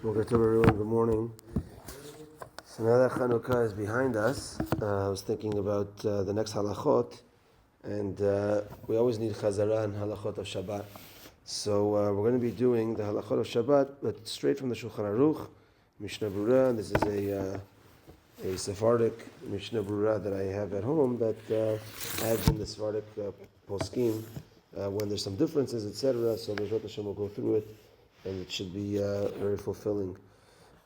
Boker Tov, everyone. Good morning. So now that Chanukah is behind us, I was thinking about the next halachot, and we always need chazara and halachot of Shabbat. So we're going to be doing the halachot of Shabbat, but straight from the Shulchan Aruch, Mishnah Berurah. This is a Sephardic Mishnah Berurah that I have at home that adds in the Sephardic poskim when there's some differences, etc. So Bezrat Hashem will go through it, and it should be very fulfilling.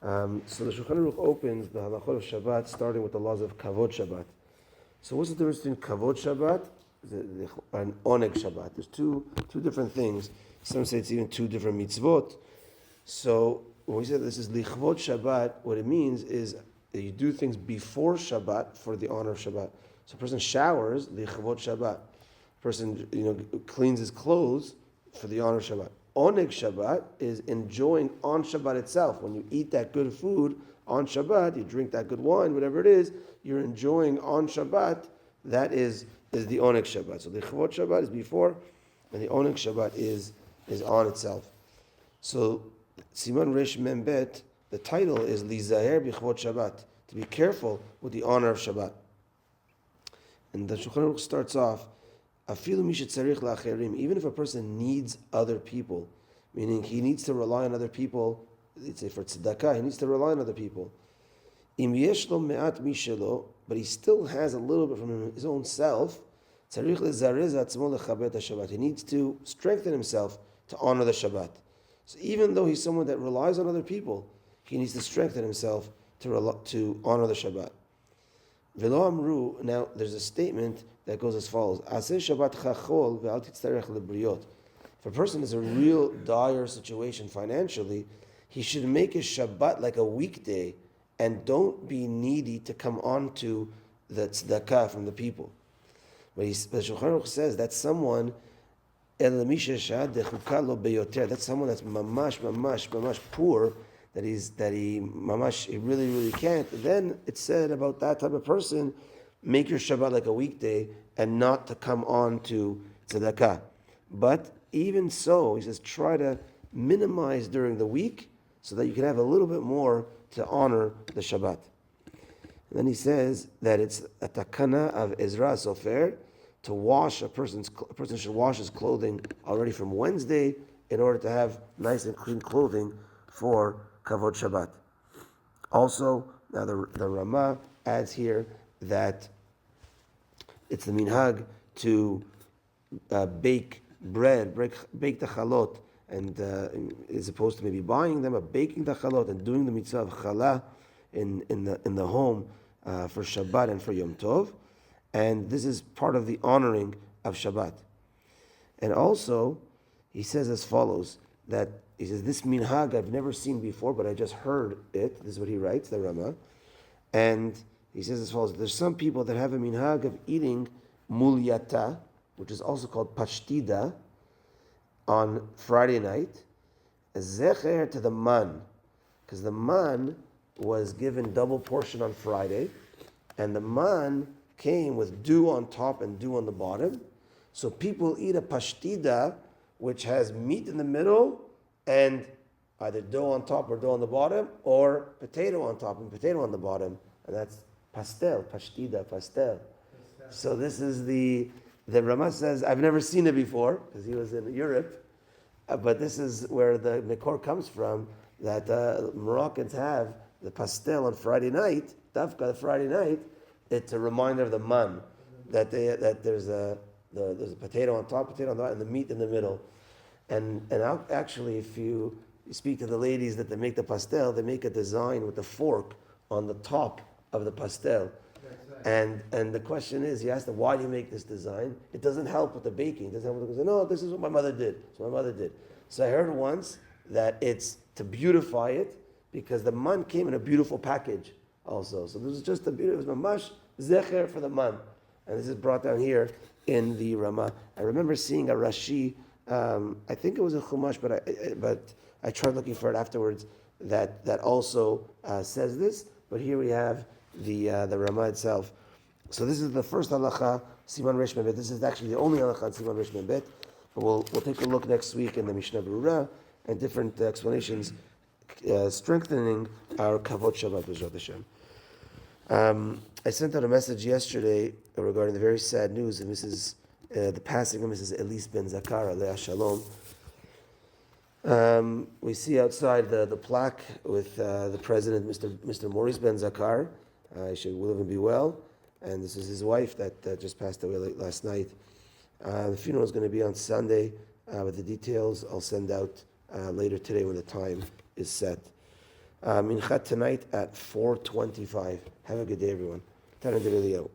So the Shulchan Aruch opens the Halachot of Shabbat starting with the laws of Kavod Shabbat. So what's the difference between Kavod Shabbat and Oneg Shabbat? There's two different things. Some say it's even two different mitzvot. So when we say this is Lichvod Shabbat, what it means is that you do things before Shabbat for the honor of Shabbat. So a person showers, Lichvod Shabbat. A person cleans his clothes for the honor of Shabbat. Oneg Shabbat is enjoying on Shabbat itself. When you eat that good food on Shabbat, you drink that good wine, whatever it is, you're enjoying on Shabbat. That is the Oneg Shabbat. So the Chavot Shabbat is before, and the Oneg Shabbat is on itself. So Siman Resh Mem Bet, the title is Lizaher B'Chavot Shabbat, to be careful with the honor of Shabbat. And the Shulchan Aruch starts off, even if a person needs other people, meaning he needs to rely on other people, let's say for tzedakah, he needs to rely on other people. But he still has a little bit from his own self. He needs to strengthen himself to honor the Shabbat. So even though he's someone that relies on other people, he needs to strengthen himself to honor the Shabbat. Now there's a statement that goes as follows: if a person is in a real dire situation financially, he should make his Shabbat like a weekday and don't be needy to come on to the tzedakah from the people. But the Shulchan Aruch says that's someone that's someone that's mamash poor, that he really can't. Then it's said about that type of person, make your Shabbat like a weekday and not to come on to tzedakah. But even so, he says, try to minimize during the week so that you can have a little bit more to honor the Shabbat. And then he says that it's a takana of Ezra Sofer to wash a person should wash his clothing already from Wednesday in order to have nice and clean clothing for Kavod Shabbat. Also, now the Ramah adds here that it's the minhag to bake bread, bake the chalot, and as opposed to maybe buying them, but baking the chalot and doing the mitzvah of challah in the home for Shabbat and for Yom Tov, and this is part of the honoring of Shabbat. And also, he says as follows, that he says, this minhag I've never seen before, but I just heard it. This is what he writes, the Ramah. And he says as follows, there's some people that have a minhag of eating mulyata, which is also called pashtida, on Friday night, as zecher to the man, because the man was given double portion on Friday, and the man came with dew on top and dew on the bottom. So people eat a pashtida, which has meat in the middle, and either dough on top or dough on the bottom, or potato on top and potato on the bottom, and that's pashtida. So this is the Ramah says, I've never seen it before, because he was in Europe, but this is where the Mekor comes from, that Moroccans have the pastel on Friday night, Dafka Friday night, it's a reminder of the man, that there's a potato on top, potato on the bottom, and the meat in the middle. And actually, if you speak to the ladies that they make the pastel, they make a design with a fork on the top of the pastel. And the question is, you ask them, why do you make this design? It doesn't help with the baking. It doesn't help with no, this is what my mother did. So I heard once that it's to beautify it, because the man came in a beautiful package also. So this is just it was mamash zecher for the man. And this is brought down here in the Ramah. I remember seeing a Rashi, I think it was a Chumash, but I tried looking for it afterwards, that also says this. But here we have the Ramah itself. So this is the first halacha, Siman Resh Mem Bet. This is actually the only halacha, Siman Resh Mem Bet. But we'll take a look next week in the Mishnah Berurah and different explanations strengthening our Kavod Shabbat B'Zrat Hashem. I sent out a message yesterday regarding the very sad news of the passing of Mrs. Elise Ben Zakar, Alea Shalom. We see outside the plaque with the president, Mr. Maurice Ben Zakar. He should live and be well. And this is his wife that just passed away late last night. The funeral is going to be on Sunday, but the details I'll send out later today when the time is set. Minchat tonight at 4:25. Have a good day, everyone. Tana de Eliyahu.